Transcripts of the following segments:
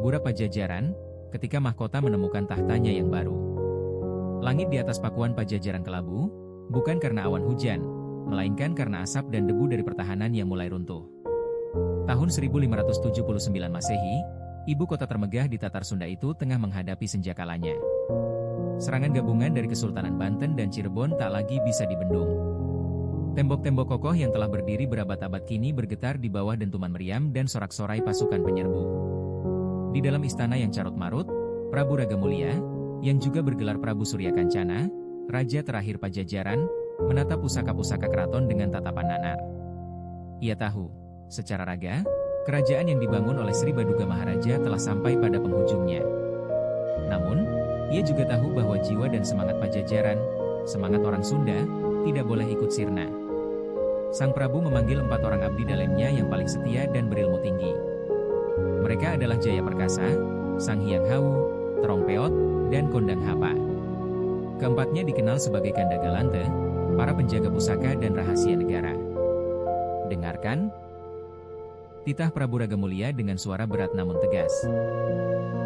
Burak Pajajaran, ketika mahkota menemukan tahtanya yang baru. Langit di atas pakuan Pajajaran kelabu, bukan karena awan hujan, melainkan karena asap dan debu dari pertahanan yang mulai runtuh. Tahun 1579 Masehi, ibu kota termegah di Tatar Sunda itu tengah menghadapi senjakalanya. Serangan gabungan dari Kesultanan Banten dan Cirebon tak lagi bisa dibendung. Tembok-tembok kokoh yang telah berdiri berabad-abad kini bergetar di bawah dentuman meriam dan sorak-sorai pasukan penyerbu. Di dalam istana yang carut-marut, Prabu Ragamulia, yang juga bergelar Prabu Surya Kancana, raja terakhir Pajajaran, menatap pusaka-pusaka keraton dengan tatapan nanar. Ia tahu, secara raga, kerajaan yang dibangun oleh Sri Baduga Maharaja telah sampai pada penghujungnya. Namun, ia juga tahu bahwa jiwa dan semangat Pajajaran, semangat orang Sunda, tidak boleh ikut sirna. Sang Prabu memanggil 4 orang abdi dalamnya yang paling setia dan berilmu tinggi. Mereka adalah Jaya Perkasa, Sang Hyang Hawu, Terong Peot, dan Kondang Hapa. Keempatnya dikenal sebagai Ganda Galante, para penjaga pusaka dan rahasia negara. Dengarkan, titah Prabu Ragamulia dengan suara berat namun tegas.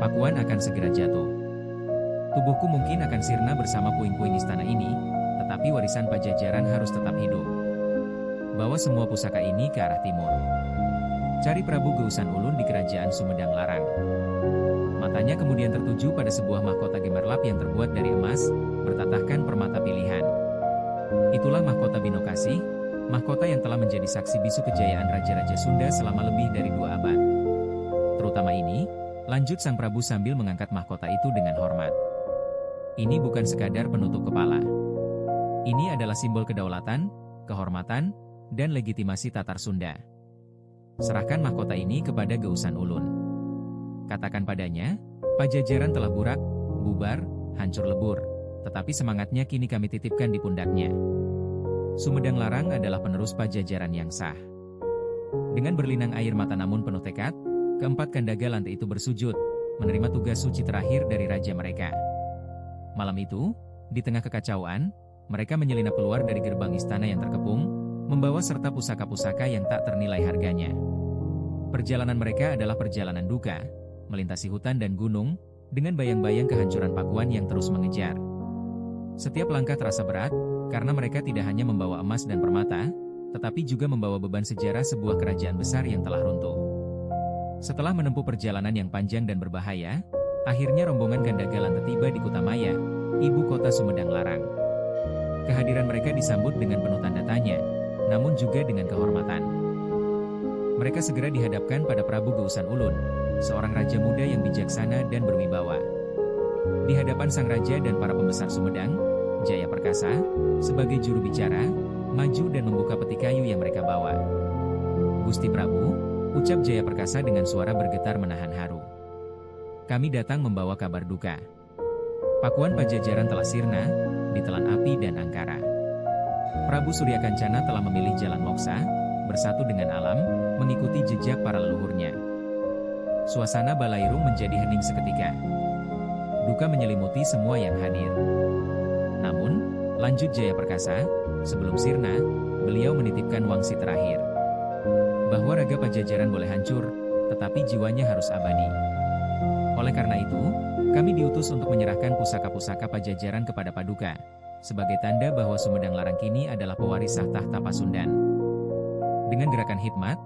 Pakuan akan segera jatuh. Tubuhku mungkin akan sirna bersama puing-puing istana ini, tetapi warisan Pajajaran harus tetap hidup. Bawa semua pusaka ini ke arah timur. Cari Prabu Geusan Ulun di kerajaan Sumedang Larang. Matanya kemudian tertuju pada sebuah mahkota gemerlap yang terbuat dari emas, bertatahkan permata pilihan. Itulah mahkota Binokasih, mahkota yang telah menjadi saksi bisu kejayaan Raja-Raja Sunda selama lebih dari 2 abad. Terutama ini, lanjut Sang Prabu sambil mengangkat mahkota itu dengan hormat. Ini bukan sekadar penutup kepala. Ini adalah simbol kedaulatan, kehormatan, dan legitimasi Tatar Sunda. Serahkan mahkota ini kepada Geusan Ulun. Katakan padanya, Pajajaran telah burak, bubar, hancur lebur, tetapi semangatnya kini kami titipkan di pundaknya. Sumedang Larang adalah penerus Pajajaran yang sah. Dengan berlinang air mata namun penuh tekad, keempat Ganda Galante itu bersujud, menerima tugas suci terakhir dari raja mereka. Malam itu, di tengah kekacauan, mereka menyelinap keluar dari gerbang istana yang terkepung, membawa serta pusaka-pusaka yang tak ternilai harganya. Perjalanan mereka adalah perjalanan duka, melintasi hutan dan gunung, dengan bayang-bayang kehancuran pakuan yang terus mengejar. Setiap langkah terasa berat, karena mereka tidak hanya membawa emas dan permata, tetapi juga membawa beban sejarah sebuah kerajaan besar yang telah runtuh. Setelah menempuh perjalanan yang panjang dan berbahaya, akhirnya rombongan Ganda Galante tiba di Kutamaya, ibu kota Sumedang Larang. Kehadiran mereka disambut dengan penuh tanda tanya, namun juga dengan kehormatan. Mereka segera dihadapkan pada Prabu Geusan Ulun, seorang raja muda yang bijaksana dan berwibawa. Di hadapan sang raja dan para pembesar Sumedang, Jaya Perkasa, sebagai juru bicara, maju dan membuka peti kayu yang mereka bawa. "Gusti Prabu," ucap Jaya Perkasa dengan suara bergetar menahan haru. "Kami datang membawa kabar duka. Pakuan Pajajaran telah sirna, ditelan api dan angkara. Prabu Surya Kancana telah memilih jalan moksa, bersatu dengan alam, mengikuti jejak para leluhurnya." Suasana Balairung menjadi hening seketika. Duka menyelimuti semua yang hadir. Namun, lanjut Jaya Perkasa, sebelum sirna, beliau menitipkan wangsi terakhir. Bahwa raga Pajajaran boleh hancur, tetapi jiwanya harus abadi. Oleh karena itu, kami diutus untuk menyerahkan pusaka-pusaka Pajajaran kepada Paduka, sebagai tanda bahwa Sumedang Larang kini adalah pewaris sah tahta Pasundan. Dengan gerakan hikmat,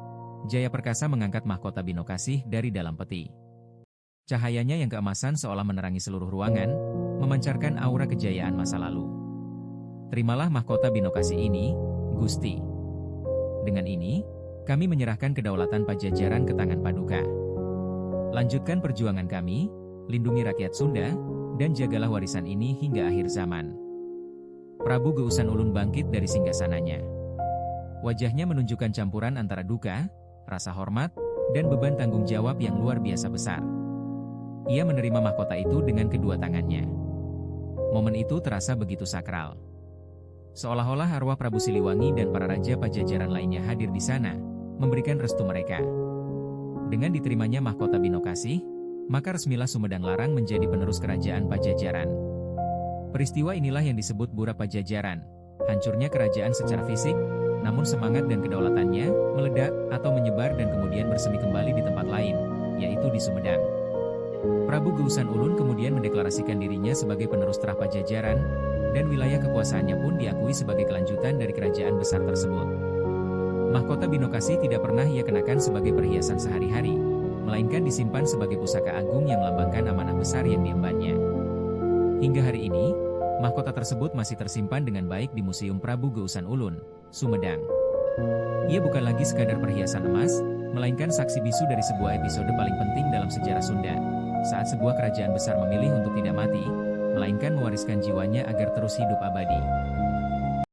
Jaya Perkasa mengangkat mahkota Binokasih dari dalam peti. Cahayanya yang keemasan seolah menerangi seluruh ruangan, memancarkan aura kejayaan masa lalu. "Terimalah mahkota Binokasih ini, Gusti. Dengan ini, kami menyerahkan kedaulatan Pajajaran ke tangan Paduka. Lanjutkan perjuangan kami, lindungi rakyat Sunda, dan jagalah warisan ini hingga akhir zaman." Prabu Geusan Ulun bangkit dari singgasananya. Wajahnya menunjukkan campuran antara duka, rasa hormat, dan beban tanggung jawab yang luar biasa besar. Ia menerima mahkota itu dengan kedua tangannya. Momen itu terasa begitu sakral. Seolah-olah arwah Prabu Siliwangi dan para raja Pajajaran lainnya hadir di sana, memberikan restu mereka. Dengan diterimanya mahkota Binokasih, maka resmilah Sumedang Larang menjadi penerus kerajaan Pajajaran. Peristiwa inilah yang disebut Burak Pajajaran, hancurnya kerajaan secara fisik, namun semangat dan kedaulatannya meledak atau menyebar dan kemudian bersemi kembali di tempat lain, yaitu di Sumedang. Prabu Geusan Ulun kemudian mendeklarasikan dirinya sebagai penerus terah Pajajaran, dan wilayah kekuasaannya pun diakui sebagai kelanjutan dari kerajaan besar tersebut. Mahkota Binokasi tidak pernah ia kenakan sebagai perhiasan sehari-hari, melainkan disimpan sebagai pusaka agung yang melambangkan amanah besar yang diembannya. Hingga hari ini, mahkota tersebut masih tersimpan dengan baik di Museum Prabu Geusan Ulun, Sumedang. Ia bukan lagi sekadar perhiasan emas, melainkan saksi bisu dari sebuah episode paling penting dalam sejarah Sunda, saat sebuah kerajaan besar memilih untuk tidak mati, melainkan mewariskan jiwanya agar terus hidup abadi.